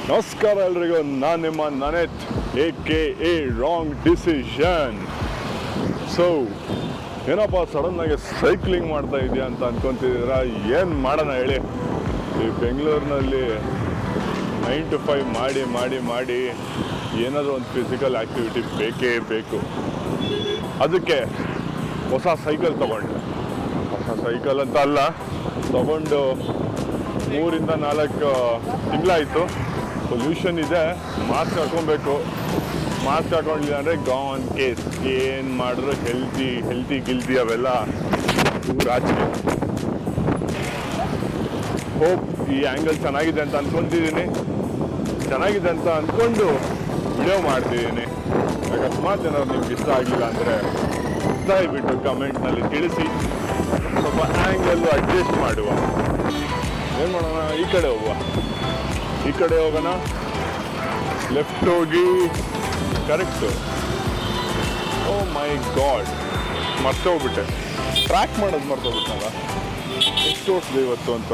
ನಮಸ್ಕಾರ ಎಲ್ರಿಗೂ, ನಾನು ನಿಮ್ಮ ನನೇತ್ AKA ರಾಂಗ್ ಡಿಸಿಷನ್. ಸೊ ಏನಪ್ಪ ಸಡನ್ನಾಗಿ ಸೈಕ್ಲಿಂಗ್ ಮಾಡ್ತಾ ಇದೆಯಾ ಅಂತ ಅನ್ಕೊತಿದ್ದೀರಾ? ಏನು ಮಾಡೋಣ ಹೇಳಿ, ಈ ಬೆಂಗಳೂರಿನಲ್ಲಿ 9 to 5 ಮಾಡಿ ಮಾಡಿ ಮಾಡಿ ಏನಾದರೂ ಒಂದು ಫಿಸಿಕಲ್ ಆ್ಯಕ್ಟಿವಿಟಿ ಬೇಕೇ ಬೇಕು. ಅದಕ್ಕೆ ಹೊಸ ಸೈಕಲ್ ತೊಗೊಂಡೆ. ಹೊಸ ಸೈಕಲ್ ಅಂತ ಅಲ್ಲ, ತೊಗೊಂಡು 3 ಇಂದ 4 ತಿಂಗಳಾಯಿತು. ಪೊಲ್ಯೂಷನ್ ಇದೆ, ಮಾಸ್ಕ್ ಹಾಕೊಬೇಕು. ಮಾಸ್ಕ್ ಹಾಕೊಂಡಿಲ್ಲ ಅಂದರೆ ಗಾನ್ ಕೇಸ್. ಏನು ಮಾಡಿದ್ರು ಹೆಲ್ತಿ ಅವೆಲ್ಲ ರಾಜಕೀಯ. ಹೋಪ್ ಈ ಆ್ಯಂಗಲ್ ಚೆನ್ನಾಗಿದೆ ಅಂತ ಅಂದ್ಕೊತಿದ್ದೀನಿ. ಚೆನ್ನಾಗಿದೆ ಅಂತ ಅಂದ್ಕೊಂಡು ವಿಡಿಯೋ ಮಾಡ್ತಿದ್ದೀನಿ. ಅಕಸ್ಮಾತ್ ಏನಾದ್ರು ನಿಮ್ಗೆ ಇಷ್ಟ ಆಗಿಲ್ಲ ಅಂದರೆ ದಯವಿಟ್ಟು ಕಮೆಂಟ್ನಲ್ಲಿ ತಿಳಿಸಿ. ಸ್ವಲ್ಪ ಆ್ಯಂಗಲ್ಲು ಅಡ್ಜಸ್ಟ್ ಮಾಡುವ. ಏನು ಮಾಡೋಣ, ಈ ಕಡೆ ಹೋಗೋಣ. ಲೆಫ್ಟ್ ಹೋಗಿ ಕರೆಕ್ಟು. ಓ ಮೈ ಗಾಡ್, ಮರ್ತೋಗ್ಬಿಟ್ಟೆ. ಟ್ರ್ಯಾಕ್ ಮಾಡೋದು ಮರ್ತೋಗ್ಬಿಟ್ಟಲ್ಲ. ಎಷ್ಟು ತೋರಿಸಿದೆ ಇವತ್ತು ಅಂತ.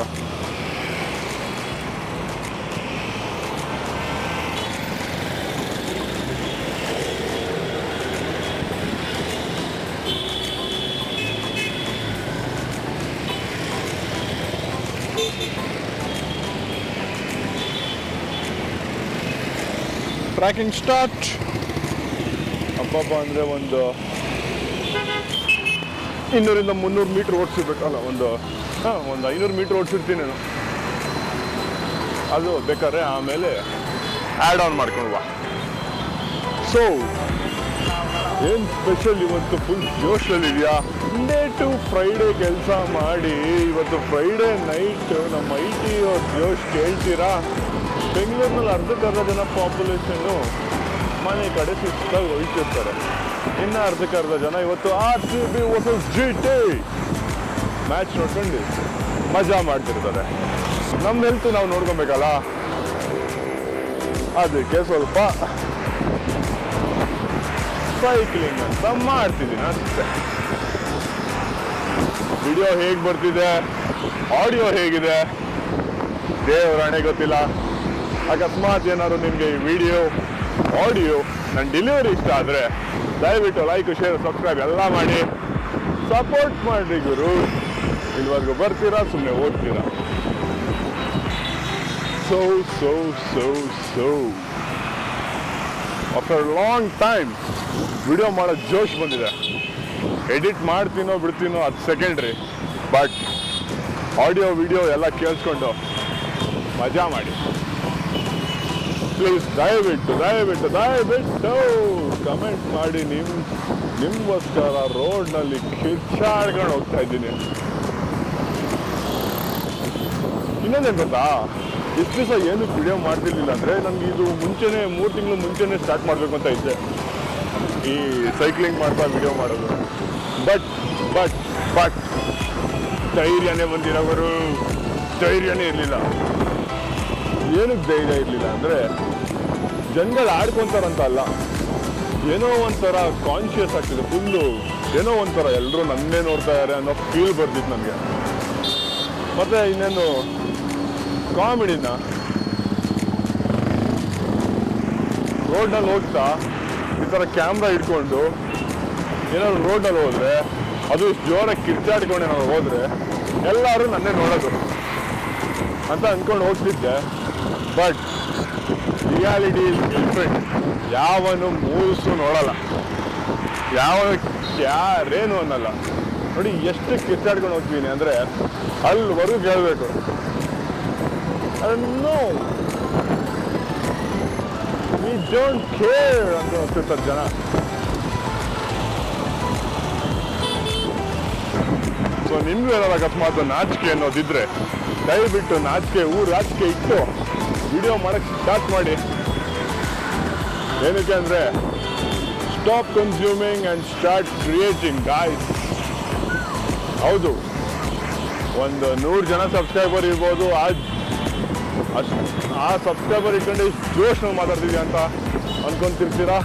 Tracking start. ಅಪ್ಪಪ್ಪ ಅಂದರೆ ಒಂದು 200 ಇಂದ 300 ಮೀಟ್ರ್ ಓಡಿಸಿರ್ಬೇಕಲ್ಲ, ಒಂದು 500 ಮೀಟ್ರ್ ಓಡಿಸಿರ್ತೀನಿ ನಾನು. ಅದು ಬೇಕಾದ್ರೆ ಆಮೇಲೆ ಆ್ಯಡ್ ಆನ್ ಮಾಡ್ಕೊಂಡು. ಸೊ ಏನು ಸ್ಪೆಷಲ್ ಇವತ್ತು? ಫುಲ್ ಜೋಶಲ್ಲಿದೆಯಾ? ಮಂಡೇ ಟು ಫ್ರೈಡೇ ಕೆಲಸ ಮಾಡಿ ಇವತ್ತು ಫ್ರೈಡೇ ನೈಟ್ ನಮ್ಮ IT ಅವ್ರ ಜೋಶ್ ಕೇಳ್ತೀರಾ? ಬೆಂಗಳೂರಿನಲ್ಲಿ ಅರ್ಧಕ್ಕರ್ಧ ಜನ ಪಾಪ್ಯುಲೇಷನ್ನು ಮನೆ ಕಡೆ ಸುತ್ತಾಗಿ ಹೋಗ್ತಿರ್ತಾರೆ. ಇನ್ನು ಅರ್ಧಕ್ಕರ್ಧ ಜನ ಇವತ್ತು RCB ವರ್ಸಸ್ GT ಮ್ಯಾಚ್ ನೋಡ್ಕೊಂಡು ಮಜಾ ಮಾಡ್ತಿರ್ತಾರೆ. ನಮ್ಮ ಹೆಲ್ತ್ ನಾವು ನೋಡ್ಕೊಬೇಕಲ್ಲ, ಅದಕ್ಕೆ ಸ್ವಲ್ಪ ಸೈಕ್ಲಿಂಗ್ ಅಂತ ಮಾಡ್ತಿದ್ದೀನಿ ಅಷ್ಟೇ. ವಿಡಿಯೋ ಹೇಗೆ ಬರ್ತಿದೆ, ಆಡಿಯೋ ಹೇಗಿದೆ ದೇವರಾಣೆ ಗೊತ್ತಿಲ್ಲ. ಅಕಸ್ಮಾತ್ ಏನಾದ್ರು ನಿಮಗೆ ಈ ವಿಡಿಯೋ ಆಡಿಯೋ ನನ್ನ ಡೆಲಿವರಿ ಇಷ್ಟ ಆದರೆ ದಯವಿಟ್ಟು ಲೈಕ್, ಶೇರ್, ಸಬ್ಸ್ಕ್ರೈಬ್ ಎಲ್ಲ ಮಾಡಿ ಸಪೋರ್ಟ್ ಮಾಡಿರಿ ಗುರು. ಇಲ್ಲಿವರೆಗೂ ಬರ್ತೀರಾ, ಸುಮ್ಮನೆ ಓದ್ತೀರಾ. So after long time video ಮಾಡೋ ಜೋಶ್ ಬಂದಿದೆ. ಎಡಿಟ್ ಮಾಡ್ತೀನೋ ಬಿಡ್ತೀನೋ ಅದು ಸೆಕೆಂಡ್ರಿ, ಬಟ್ ಆಡಿಯೋ ವಿಡಿಯೋ ಎಲ್ಲ ಕೇಳಿಸ್ಕೊಂಡು ಮಜಾ ಮಾಡಿ. ಪ್ಲೀಸ್ ದಯವಿಟ್ಟು ಕಮೆಂಟ್ ಮಾಡಿ. ನಿಮಗೋಸ್ಕರ ರೋಡ್ನಲ್ಲಿ ಕಿರ್ಚಾಡ್ಕೊಂಡು ಹೋಗ್ತಾ ಇದ್ದೀನಿ. ಇನ್ನೊಂದೇನು ಗೊತ್ತಾ, ಇಷ್ಟು ದಿವಸ ಏನಕ್ಕೆ ವಿಡಿಯೋ ಮಾಡ್ತಿರ್ಲಿಲ್ಲ ಅಂದರೆ ನನಗೆ ಇದು ಮುಂಚೆನೇ 3 ತಿಂಗಳು ಮುಂಚೆನೇ ಸ್ಟಾರ್ಟ್ ಮಾಡಬೇಕು ಅಂತ ಇದ್ದೆ, ಈ ಸೈಕ್ಲಿಂಗ್ ಮಾಡ್ತಾ ವಿಡಿಯೋ ಮಾಡೋದು. ಬಟ್ ಧೈರ್ಯನೇ ಬಂದಿರೋವರು, ಧೈರ್ಯನೇ ಇರಲಿಲ್ಲ. ಏನಕ್ಕೆ ಧೈರ್ಯ ಇರಲಿಲ್ಲ ಅಂದರೆ, ಜನಗಳು ಆಡ್ಕೊತಾರಂತ ಅಲ್ಲ, ಏನೋ ಒಂಥರ ಕಾನ್ಷಿಯಸ್ ಆಗ್ತಿದೆ. ಫುಲ್ಲು ಏನೋ ಒಂಥರ ಎಲ್ಲರೂ ನನ್ನೇ ನೋಡ್ತಾ ಇದ್ದಾರೆ ಅನ್ನೋ ಫೀಲ್ ಬರ್ತಿತ್ತು ನನಗೆ. ಮತ್ತು ಇನ್ನೇನು ಕಾಮಿಡಿನ ರೋಡ್ನಲ್ಲಿ ಹೋಗ್ತಾ ಈ ಥರ ಕ್ಯಾಮ್ರಾ ಇಟ್ಕೊಂಡು ಏನಾದ್ರು ರೋಡ್ನಲ್ಲಿ ಹೋದರೆ, ಅದು ಇಷ್ಟು ಜೋರಾಗಿ ಕಿರ್ಚಾಡ್ಕೊಂಡು ಏನಾದ್ರು ಹೋದರೆ ಎಲ್ಲರೂ ನನ್ನೇ ನೋಡೋದು ಅಂತ ಅಂದ್ಕೊಂಡು ಹೋಗ್ತಿದ್ದೆ. But reality is different. ಯಾವನು ಮೂಸು ನೋಡಲ್ಲ, ಯಾರೇನು ಅನ್ನಲ್ಲ. ನೋಡಿ ಎಷ್ಟು ಕಿತ್ತಾಡ್ಕೊಂಡು ಹೋಗ್ತೀನಿ ಅಂದರೆ ಅಲ್ಲಿವರೆಗೂ ಕೇಳಬೇಕು. ನೋ, ವಿ ಡೋಂಟ್ ಕೇರ್ ಅಂತ ಹೋಗ್ತಿರ್ತಾರೆ ಜನ. ಸೊ ನಿಮ್ಗೂ ಏನಾದ್ರು ಅಕಸ್ಮಾತ್ ನಾಚಿಕೆ ಅನ್ನೋದಿದ್ರೆ ದಯವಿಟ್ಟು ರಾಜಕೀಯ ಇಟ್ಟು ವಿಡಿಯೋ ಮಾಡೋಕ್ಕೆ ಸ್ಟಾರ್ಟ್ ಮಾಡಿ. ಏನಕ್ಕೆ ಅಂದರೆ stop consuming and start creating guys. ಹೌದು, ಒಂದು 100 ಜನ ಸಬ್ಸ್ಕ್ರೈಬರ್ ಇರ್ಬೋದು. ಆ ಸಬ್ಸ್ಕ್ರೈಬರ್ ಇಟ್ಕೊಂಡು ಇಷ್ಟು ಜೋಶ್ನಲ್ಲಿ ಮಾತಾಡ್ತಿದ್ಯಾ ಅಂತ ಅಂದ್ಕೊಂತಿರ್ತೀರಾ.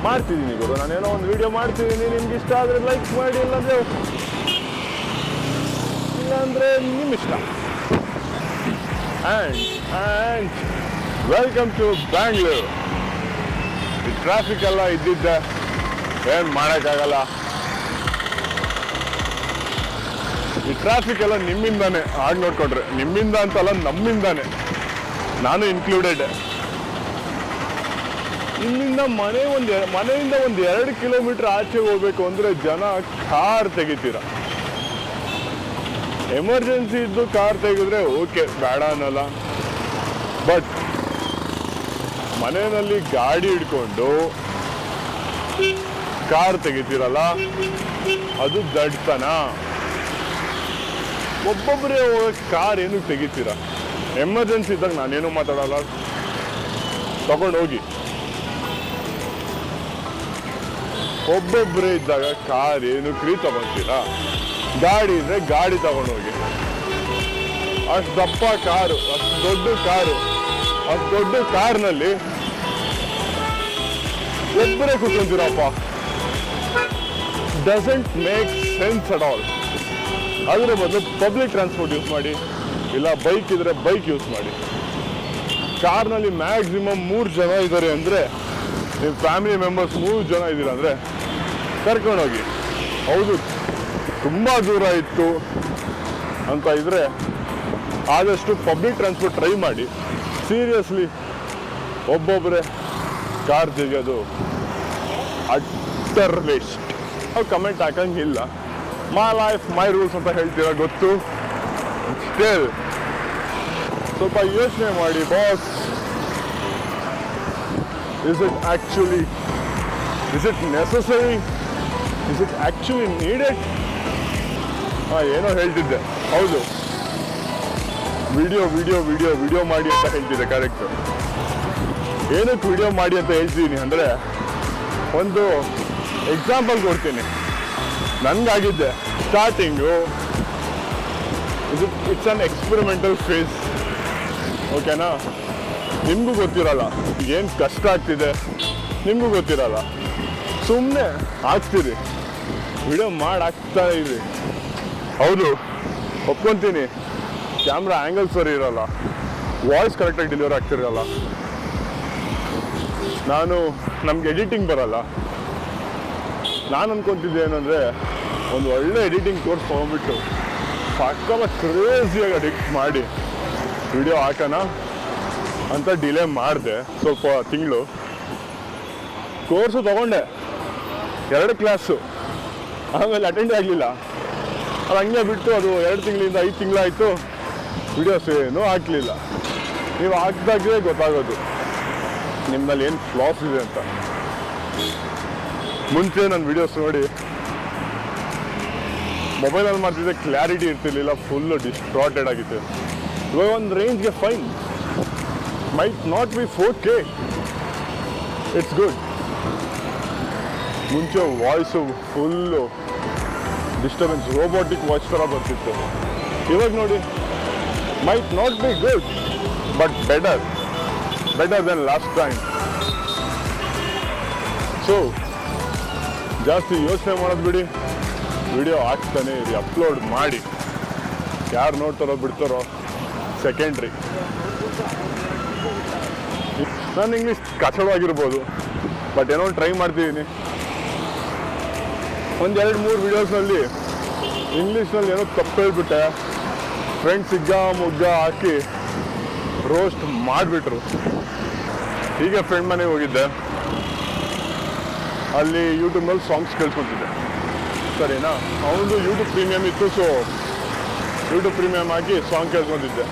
ಮಾಡ್ತಿದ್ದೀನಿ ಗುರು, ನಾನೇನೋ ಒಂದು ವಿಡಿಯೋ ಮಾಡ್ತಿದ್ದೀನಿ. ನಿಮ್ಗೆ ಇಷ್ಟ ಆದರೆ ಲೈಕ್ ಮಾಡಿ, ಇಲ್ಲಾಂದರೆ ನಿಮ್ಮ ಇಷ್ಟ. And welcome to Bangalore. ಈ ಟ್ರಾಫಿಕ್ ಎಲ್ಲ ಇದ್ದಿದ್ದೆ, ಏನು ಮಾಡೋಕ್ಕಾಗಲ್ಲ. ಈ ಟ್ರಾಫಿಕ್ ಎಲ್ಲ ನಿಮ್ಮಿಂದಾನೆ. ಆಗ ನೋಡ್ಕೊಂಡ್ರೆ ನಿಮ್ಮಿಂದ ಅಂತಲ್ಲ, ನಮ್ಮಿಂದಾನೆ, ನಾನು ಇನ್ಕ್ಲೂಡೆಡ್. ಇಲ್ಲಿಂದ ಮನೆಯಿಂದ ಒಂದು 2 ಕಿಲೋಮೀಟರ್ ಆಚೆ ಹೋಗ್ಬೇಕು ಅಂದರೆ ಜನ ಕಾರ್ ತೆಗಿತೀರ. ಎಮರ್ಜೆನ್ಸಿ ಇದ್ದು ಕಾರ್ ತೆಗೆದ್ರೆ ಓಕೆ, ಬೇಡ ಅನ್ನಲ್ಲ. ಬಟ್ ಮನೆಯಲ್ಲಿ ಗಾಡಿ ಹಿಡ್ಕೊಂಡು ಕಾರ್ ತೆಗಿತೀರಲ್ಲ, ಅದು ದಡ್ತನ. ಒಬ್ಬೊಬ್ಬರೇ ಹೋಗಕ್ಕೆ ಕಾರ್ ಏನಕ್ಕೆ ತೆಗಿತೀರ? ಎಮರ್ಜೆನ್ಸಿ ಇದ್ದಾಗ ನಾನೇನು ಮಾತಾಡಲ್ಲ, ತಗೊಂಡೋಗಿ. ಒಬ್ಬೊಬ್ಬರೇ ಇದ್ದಾಗ ಕಾರ್ ಏನಕ್ಕೆ ತಗೊತೀರಾ? ಗಾಡಿ ಇದ್ರೆ ಗಾಡಿ ತಗೊಂಡೋಗಿ. ಅಷ್ಟು ದಪ್ಪ ಕಾರು, ಅಷ್ಟು ದೊಡ್ಡ ಕಾರ್ನಲ್ಲಿ ಒಬ್ಬರೇ ಕೂತ್ಕೊಂತೀರಪ್ಪ. Doesn't make sense at all. ಅದರ ಬದಲು ಪಬ್ಲಿಕ್ ಟ್ರಾನ್ಸ್ಪೋರ್ಟ್ ಯೂಸ್ ಮಾಡಿ, ಇಲ್ಲ ಬೈಕ್ ಇದ್ರೆ ಬೈಕ್ ಯೂಸ್ ಮಾಡಿ. ಕಾರ್ನಲ್ಲಿ ಮ್ಯಾಕ್ಸಿಮಮ್ 3 ಜನ ಇದ್ದಾರೆ ಅಂದರೆ, ನಿಮ್ಮ ಫ್ಯಾಮಿಲಿ ಮೆಂಬರ್ಸ್ 3 ಜನ ಇದ್ದೀರ ಅಂದರೆ ಕರ್ಕೊಂಡೋಗಿ. ಹೌದು, ತುಂಬ ದೂರ ಇತ್ತು ಅಂತ ಇದ್ದರೆ ಆದಷ್ಟು ಪಬ್ಲಿಕ್ ಟ್ರಾನ್ಸ್ಪೋರ್ಟ್ ಟ್ರೈ ಮಾಡಿ. ಸೀರಿಯಸ್ಲಿ ಒಬ್ಬೊಬ್ಬರೇ ಕಾರ್ ತೆಗೆಯೋದು ಅಟ್ಟರ್ ವೇಸ್ಟ್. ಅವು ಕಮೆಂಟ್ ಹಾಕಂಗಿಲ್ಲ. ಮೈ ಲೈಫ್ ಮೈ ರೂಲ್ಸ್ ಅಂತ ಹೇಳ್ತೀರಾ, ಗೊತ್ತು. ಸ್ಟಿಲ್ ಸ್ವಲ್ಪ ಯೋಚನೆ ಮಾಡಿ boss. Is it necessary? Is it actually needed? ಏನೋ ಹೇಳ್ತಿದ್ದೆ, ಹೌದು, ವಿಡಿಯೋ ಮಾಡಿ ಅಂತ ಹೇಳ್ತಿದ್ದೆ. ಕರೆಕ್ಟ್. ಏನಕ್ಕೆ ವಿಡಿಯೋ ಮಾಡಿ ಅಂತ ಹೇಳ್ತಿದ್ದೀನಿ ಅಂದರೆ, ಒಂದು ಎಕ್ಸಾಂಪಲ್ ಕೊಡ್ತೀನಿ. ನನಗಾಗಿದ್ದೆ starting. It's an experimental phase, ಓಕೆನಾ? ನಿಮಗೂ ಗೊತ್ತಿರಲ್ಲ ಏನು ಕಷ್ಟ ಆಗ್ತಿದೆ, ನಿಮಗೂ ಗೊತ್ತಿರಲ್ಲ. ಸುಮ್ಮನೆ ಹಾಕ್ತೀರಿ, ವಿಡಿಯೋ ಮಾಡಿ ಹಾಕ್ತಾ ಇರಿ. ಹೌದು, ಒಪ್ಕೊತೀನಿ, ಕ್ಯಾಮ್ರಾ ಆ್ಯಂಗಲ್ ಸರಿ ಇರೋಲ್ಲ, ವಾಯ್ಸ್ ಕರೆಕ್ಟಾಗಿ ಡೆಲಿವರ್ ಆಗ್ತಿರಲ್ಲ. ನಮ್ಗೆ ಎಡಿಟಿಂಗ್ ಬರಲ್ಲ. ನಾನು ಅನ್ಕೊತಿದ್ದೆ ಏನಂದರೆ, ಒಂದು ಒಳ್ಳೆ ಎಡಿಟಿಂಗ್ ಕೋರ್ಸ್ ತೊಗೊಂಡ್ಬಿಟ್ಟು ಪಕ್ಕವ ಕ್ರೇಜಿಯಾಗಿ ಎಡಿಟ್ ಮಾಡಿ ವಿಡಿಯೋ ಹಾಕೋಣ ಅಂತ ಡಿಲೇ ಮಾಡಿದೆ ಸ್ವಲ್ಪ ತಿಂಗಳು. ಕೋರ್ಸು ತೊಗೊಂಡೆ, 2 ಕ್ಲಾಸು, ಆಮೇಲೆ ಅಟೆಂಡೇ ಆಗಲಿಲ್ಲ. ಅದು ಹಂಗೆ ಬಿಟ್ಟು ಅದು 2 ತಿಂಗಳಿಂದ 5 ತಿಂಗಳಾಯಿತು, ವಿಡಿಯೋಸ್ ಏನೂ ಹಾಕಲಿಲ್ಲ. ನೀವು ಹಾಕಿದಾಗಲೇ ಗೊತ್ತಾಗೋದು ನಿಮ್ಮಲ್ಲಿ ಏನು ಫ್ಲಾಸ್ ಇದೆ ಅಂತ. ಮುಂಚೆ ನನ್ನ ವಿಡಿಯೋಸ್ ನೋಡಿ ಮೊಬೈಲಲ್ಲಿ ಮಾಡ್ತಿದ್ದೆ, ಕ್ಲಾರಿಟಿ ಇರ್ತಿರ್ಲಿಲ್ಲ, ಫುಲ್ಲು ಡಿಸ್ಟಾರ್ಟೆಡ್ ಆಗಿತ್ತು. ಇವಾಗ ಒಂದು ರೇಂಜ್ಗೆ fine, might not be 4K, it's good. ಮುಂಚೆ voice full disturbance, robotic voice ಥರ ಬರ್ತಿತ್ತು. ಇವಾಗ ನೋಡಿ, might not be good but better then last time. So ಜಾಸ್ತಿ ಯೋಚನೆ ಮಾಡೋದು ಬಿಡಿ, ವಿಡಿಯೋ ಹಾಕ್ತಾನೆ ಇರಿ, ಅಪ್ಲೋಡ್ ಮಾಡಿ. ಯಾರು ನೋಡ್ತಾರೋ ಬಿಡ್ತಾರೋ ಸೆಕೆಂಡ್ರಿ. ನಾನು ಇಂಗ್ಲೀಷ್ ಕಚಡವಾಗಿರ್ಬೋದು, ಬಟ್ ಏನೋ ಟ್ರೈ ಮಾಡ್ತಿದ್ದೀನಿ. ಒಂದು 2-3 ವೀಡಿಯೋಸ್ನಲ್ಲಿ ಇಂಗ್ಲೀಷ್ನಲ್ಲಿ ಏನೋ ತಪ್ಪು ಹೇಳ್ಬಿಟ್ಟೆ. ಫ್ರೆಂಡ್ಸ್ ಮುಗ್ಗ ಹಾಕಿ ರೋಸ್ಟ್ ಮಾಡಿಬಿಟ್ರು. ಹೀಗೆ ಫ್ರೆಂಡ್ ಮನೆಗೆ ಹೋಗಿದ್ದೆ, ಅಲ್ಲಿ ಯೂಟ್ಯೂಬ್ನಲ್ಲಿ ಸಾಂಗ್ಸ್ ಕೇಳ್ಕೊತಿದ್ದೆ, ಸರಿನಾ? ಅವನು ಯೂಟ್ಯೂಬ್ ಪ್ರೀಮಿಯಮ್ ಇತ್ತು, ಸೊ ಯೂಟ್ಯೂಬ್ ಪ್ರೀಮಿಯಮ್ ಹಾಕಿ ಸಾಂಗ್ ಕೇಳ್ಕೊತಿದ್ದೆ.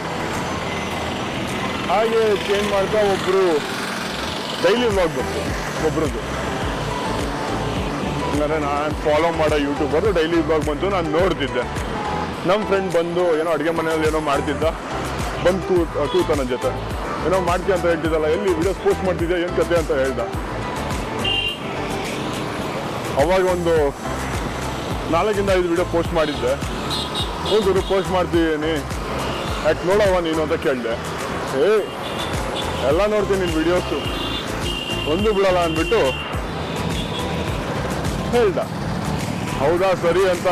ಹಾಗೆ ಚೇಂಜ್ ಮಾಡ್ತಾ ಒಬ್ಬರು ಡೈಲಿ ವ್ಲಾಗ್ ಬಂತು, ಒಬ್ರದ್ದು. ಅಂದರೆ ನಾನು ಫಾಲೋ ಮಾಡೋ ಯೂಟ್ಯೂಬರು ಡೈಲಿ ವ್ಲಾಗ್ ಬಂತು, ನಾನು ನೋಡ್ತಿದ್ದೆ. ನಮ್ಮ ಫ್ರೆಂಡ್ ಬಂದು ಏನೋ ಅಡುಗೆ ಮನೆಯಲ್ಲಿ ಏನೋ ಮಾಡ್ತಿದ್ದ, ಬಂದು ಕೂತ ನನ್ನ ಜೊತೆ. ಏನೋ ಮಾಡ್ತೀಯ ಅಂತ ಹೇಳ್ತಿದ್ದಲ್ಲ, ಎಲ್ಲಿ ವಿಡಿಯೋಸ್ ಪೋಸ್ಟ್ ಮಾಡ್ತಿದ್ದೆ, ಏನು ಕತೆ ಅಂತ ಹೇಳ್ದ. ಅವಾಗ ಒಂದು 4-5 ವಿಡಿಯೋ ಪೋಸ್ಟ್ ಮಾಡಿದ್ದೆ. ಹೋದ್ರು ಪೋಸ್ಟ್ ಮಾಡ್ತಿದ್ದೀನಿ, ಯಾಕೆ ನೋಡವ ನೀನು ಅಂತ ಕೇಳಿದೆ. ಎಲ್ಲ ನೋಡ್ತೀನಿ ನಿನ್ನ ವಿಡಿಯೋಸು, ಒಂದು ಬಿಡಲ್ಲ ಅಂದ್ಬಿಟ್ಟು ಹೇಳ್ದ. ಹೌದಾ, ಸರಿ ಅಂತ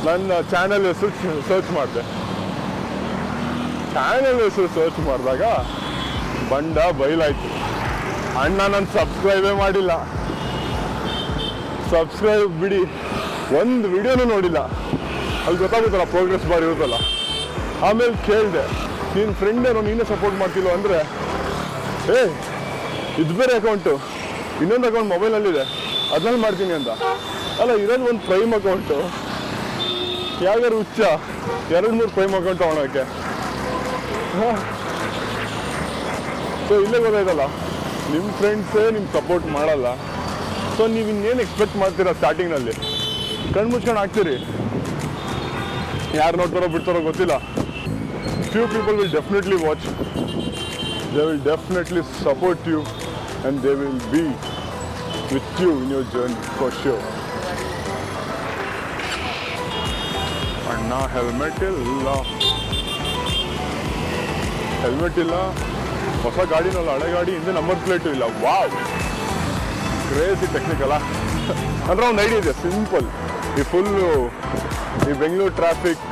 ನನ್ನ ಚಾನಲ್ ಹೆಸರು ಸರ್ಚ್ ಮಾಡಿದೆ. ಚಾನಲ್ ಹೆಸರು ಸರ್ಚ್ ಮಾಡಿದಾಗ ಬಂಡ ಬಯಲಾಯ್ತು. ಅಣ್ಣ ನಾನು ಸಬ್ಸ್ಕ್ರೈಬೇ ಮಾಡಿಲ್ಲ, ಸಬ್ಸ್ಕ್ರೈಬ್ ಬಿಡಿ, ಒಂದು ವಿಡಿಯೋನೂ ನೋಡಿಲ್ಲ. ಅಲ್ಲಿ ಗೊತ್ತಾಗುತ್ತಲ್ಲ ಪ್ರೋಗ್ರೆಸ್ ಬಾರ್ ಇರುತ್ತಲ್ಲ. ಆಮೇಲೆ ಕೇಳಿದೆ, ನಿನ್ನ ಫ್ರೆಂಡ್ ಏನೋ ನೀನೇ ಸಪೋರ್ಟ್ ಮಾಡ್ತಿಲ್ಲ ಅಂದರೆ, ಇದು ಬೇರೆ ಅಕೌಂಟು, ಇನ್ನೊಂದು ಅಕೌಂಟ್ ಮೊಬೈಲಲ್ಲಿದೆ ಅದ್ರಲ್ಲಿ ಮಾಡ್ತೀನಿ ಅಂತ. ಅಲ್ಲ, ಇರೋದು ಒಂದು ಪ್ರೈಮ್ ಅಕೌಂಟು, ಯಾವ್ಯಾರು ಹುಚ್ಚ 2-3 ಪ್ರೈಮ್ ಅಕೌಂಟ್ ತೊಗೊಳೋಕ್ಕೆ. ಸೊ ಇಲ್ಲೇ ಗೊತ್ತಾಯ್ತಲ್ಲ, ನಿಮ್ಮ ಫ್ರೆಂಡ್ಸೇ ನಿಮ್ಗೆ ಸಪೋರ್ಟ್ ಮಾಡಲ್ಲ. ಸೊ ನೀವು ಇನ್ನೇನು ಎಕ್ಸ್ಪೆಕ್ಟ್ ಮಾಡ್ತೀರಾ? ಸ್ಟಾರ್ಟಿಂಗ್ನಲ್ಲಿ ಕಣ್ಣು ಮುಚ್ಕೊಂಡು ಹಾಕ್ತೀರಿ, ಯಾರು ನೋಡ್ತಾರೋ ಬಿಡ್ತಾರೋ ಗೊತ್ತಿಲ್ಲ. Few people will definitely watch, they will definitely support you, and they will be with you in your journey for sure. ಅಣ್ಣ ಹೆಲ್ಮೆಟ್ ಇಲ್ಲ, ಹೊಸ ಗಾಡಿನಲ್ಲ, ಹಳೆ ಗಾಡಿ, ಹಿಂದೆ ನಂಬರ್ ಪ್ಲೇಟು ಇಲ್ಲ. ವಾವ್, ಕ್ರೇಜಿ ಟೆಕ್ನಿಕಲ್ಲ. ಅಂದರೆ ಒಂದು ಐಡಿಯಾ ಇದೆ, ಸಿಂಪಲ್. ಈ ಫುಲ್ಲು ಈ ಬೆಂಗಳೂರು ಟ್ರಾಫಿಕ್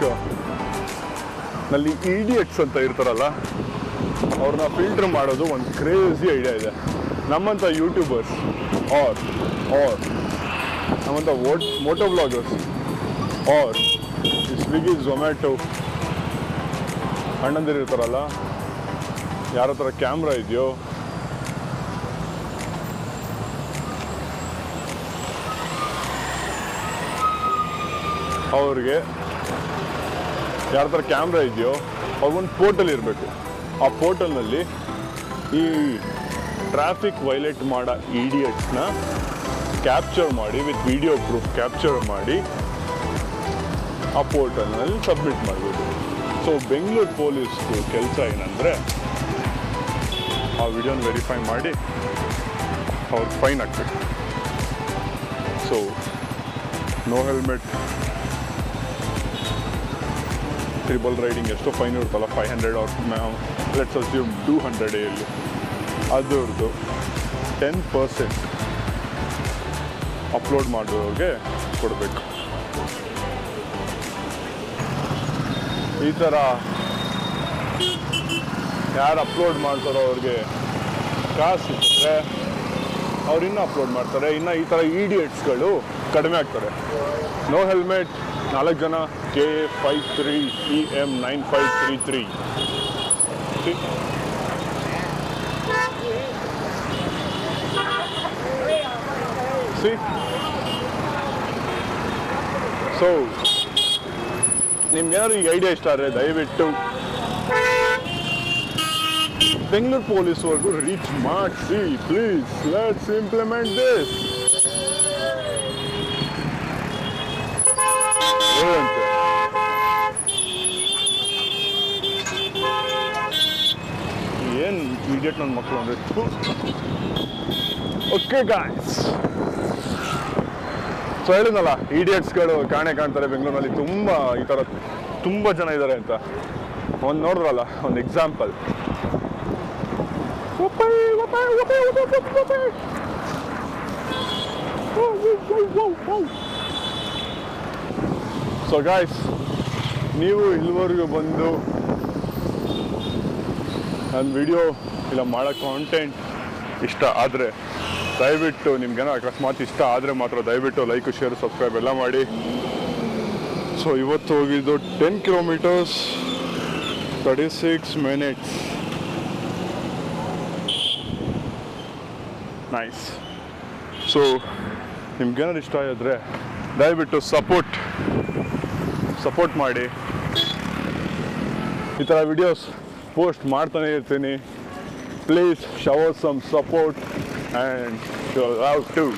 ನಲ್ಲಿ ಇಡಿಯಟ್ಸ್ ಅಂತ ಇರ್ತಾರಲ್ಲ, ಅವ್ರನ್ನ ಫಿಲ್ಟರ್ ಮಾಡೋದು ಒಂದು ಕ್ರೇಜಿ ಐಡಿಯಾ ಇದೆ. ನಮ್ಮಂಥ ಯೂಟ್ಯೂಬರ್ಸ್ ಆರ್ ನಮ್ಮಂಥ moto bloggers or Swiggy Zomato ಅಣ್ಣಂದಿರು ಇರ್ತಾರಲ್ಲ, ಯಾರ ಹತ್ರ ಕ್ಯಾಮ್ರಾ ಇದೆಯೋ ಅವ್ರಿಗೆ, ಯಾರ ಹತ್ರ ಕ್ಯಾಮ್ರಾ ಇದೆಯೋ ಅವ್ರಿಗೊಂದು ಪೋರ್ಟಲ್ ಇರಬೇಕು. ಆ ಪೋರ್ಟಲ್ನಲ್ಲಿ ಈ ಟ್ರಾಫಿಕ್ ವೈಲೇಟ್ ಮಾಡೋ ಇಡಿಯಟ್ಸ್ನ ಕ್ಯಾಪ್ಚರ್ ಮಾಡಿ, ವಿತ್ ವಿಡಿಯೋ ಪ್ರೂಫ್ ಕ್ಯಾಪ್ಚರ್ ಮಾಡಿ ಆ ಪೋರ್ಟಲ್ನಲ್ಲಿ ಸಬ್ಮಿಟ್ ಮಾಡ್ಬೋದು. ಸೊ ಬೆಂಗಳೂರು ಪೊಲೀಸ್ದು ಕೆಲಸ ಏನಂದರೆ, ಆ ವಿಡಿಯೋನ ವೆರಿಫೈ ಮಾಡಿ ಅವ್ರಿಗೆ ಫೈನ್ ಹಾಕ್ಬೇಕು. So no helmet, triple riding ಎಷ್ಟೋ ಫೈನ್ ಇರುತ್ತಲ್ಲ, 500 ಆರ್ ಲೆಟ್ಸ್ ಅಸ್ಯೂಮ್ 200 ಡೇಯಲ್ಲಿ, ಅದರದ್ದು 10% ಅಪ್ಲೋಡ್ ಮಾಡೋರಿಗೆ ಕೊಡಬೇಕು. ಈ ಥರ ಯಾರು ಅಪ್ಲೋಡ್ ಮಾಡ್ತಾರೋ ಅವ್ರಿಗೆ ಕಾಸು ಸಿಕ್ಕಿದ್ರೆ ಅವ್ರು ಇನ್ನೂ ಅಪ್ಲೋಡ್ ಮಾಡ್ತಾರೆ. ಇನ್ನು ಈ ಥರ ಇಡಿಯಟ್ಸ್ಗಳು ಕಡಿಮೆ ಆಗ್ತಾರೆ. ನೋ ಹೆಲ್ಮೆಟ್ 4 ಜನ, KA53EM9533. See? ಸೊ ನಿಮ್ಗೇನಾದ್ರು ಈಗ ಐಡಿಯಾ ಇಷ್ಟ ಆದರೆ ದಯವಿಟ್ಟು ಬೆಂಗಳೂರು ಪೊಲೀಸ್ವರೆಗೂ ರೀಚ್ ಮಾಡಿಸಿ ಪ್ಲೀಸ್. Let's implement this. ಏನು ಇಡಿಯಟ್ ನನ್ನ ಮಕ್ಕಳು ಅಂದರೆ. ಓಕೆ ಗಾಯ್ಸ್, ಸೊ ಹೇಳಿದ್ನಲ್ಲ, ಇಡಿಯಟ್ಸ್ಗಳು ಕಾಣೆ ಕಾಣ್ತಾರೆ ಬೆಂಗಳೂರಿನಲ್ಲಿ. ಈ ಥರ ತುಂಬ ಜನ ಇದ್ದಾರೆ ಅಂತ. ಒಂದು ನೋಡಿದ್ರಲ್ಲ, ಒಂದು ಎಕ್ಸಾಂಪಲ್. ಸೊ ಗಾಯ್ಸ್, ನೀವು ಇಲ್ಲಿವರೆಗೂ ಬಂದು ನನ್ನ ವಿಡಿಯೋ ಇಲ್ಲ ಮಾಡೋ ಕಾಂಟೆಂಟ್ ಇಷ್ಟ ಆದರೆ ದಯವಿಟ್ಟು, ನಿಮ್ಗೇನೋ ಅಕಸ್ಮಾತ್ ಇಷ್ಟ ಆದರೆ ಮಾತ್ರ ದಯವಿಟ್ಟು ಲೈಕ್, ಶೇರ್, ಸಬ್ಸ್ಕ್ರೈಬ್ ಎಲ್ಲ ಮಾಡಿ. ಸೊ ಇವತ್ತು ಹೋಗಿದ್ದು 10 ಕಿಲೋಮೀಟರ್ಸ್ 36 ಮಿನಿಟ್ಸ್. ನೈಸ್. ಸೊ ನಿಮ್ಗೇನಾದ್ರು ಇಷ್ಟ ಆಗಿದ್ರೆ ದಯವಿಟ್ಟು ಸಪೋರ್ಟ್ ಮಾಡಿ. ಈ ಥರ ವಿಡಿಯೋಸ್ ಪೋಸ್ಟ್ ಮಾಡ್ತಾನೆ ಇರ್ತೀನಿ. Please shower some support and your love too.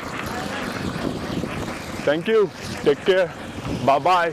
Thank you. Take care. Bye bye.